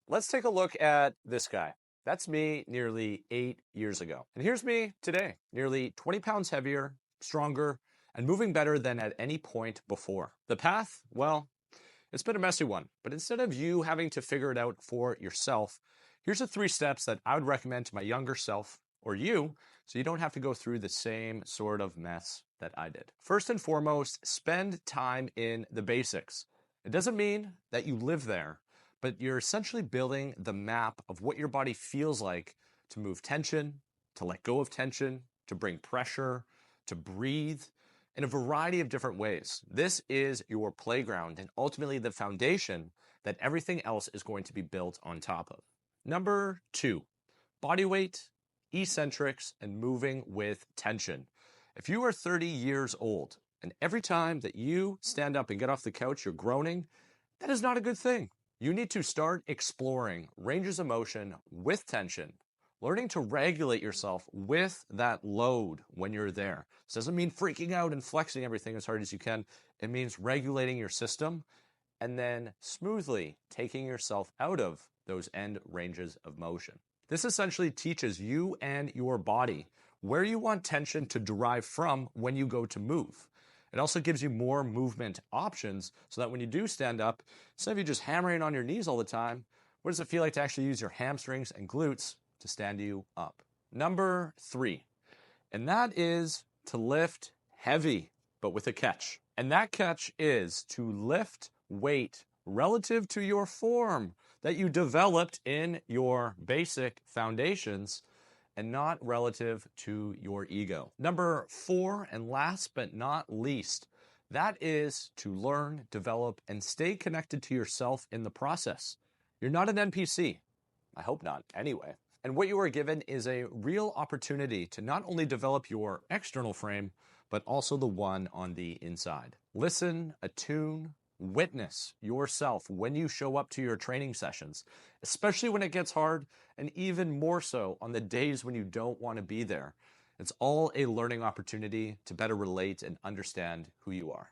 let's take a look at this guy. That's me nearly 8 years ago. And here's me today, nearly 20 pounds heavier, stronger, and moving better than at any point before. The path, well, it's been a messy one, but instead of you having to figure it out for yourself, here's the 3 steps that I would recommend to my younger self or you, so you don't have to go through the same sort of mess that I did. First and foremost, spend time in the basics. It doesn't mean that you live there, but you're essentially building the map of what your body feels like to move tension, to let go of tension, to bring pressure, to breathe, in a variety of different ways. This is your playground and ultimately the foundation that everything else is going to be built on top of. Number 2, body weight, eccentrics, and moving with tension. If you are 30 years old and every time that you stand up and get off the couch, you're groaning, that is not a good thing. You need to start exploring ranges of motion with tension, learning to regulate yourself with that load when you're there. This doesn't mean freaking out and flexing everything as hard as you can. It means regulating your system and then smoothly taking yourself out of those end ranges of motion. This essentially teaches you and your body where you want tension to derive from when you go to move. It also gives you more movement options so that when you do stand up, instead of you just hammering on your knees all the time, what does it feel like to actually use your hamstrings and glutes to stand you up? Number 3, and that is to lift heavy, but with a catch. And that catch is to lift weight relative to your form that you developed in your basic foundations and not relative to your ego. Number 4, and last but not least, that is to learn, develop, and stay connected to yourself in the process. You're not an NPC. I hope not, anyway. And what you are given is a real opportunity to not only develop your external frame, but also the one on the inside. Listen, attune, witness yourself when you show up to your training sessions, especially when it gets hard, and even more so on the days when you don't want to be there. It's all a learning opportunity to better relate and understand who you are.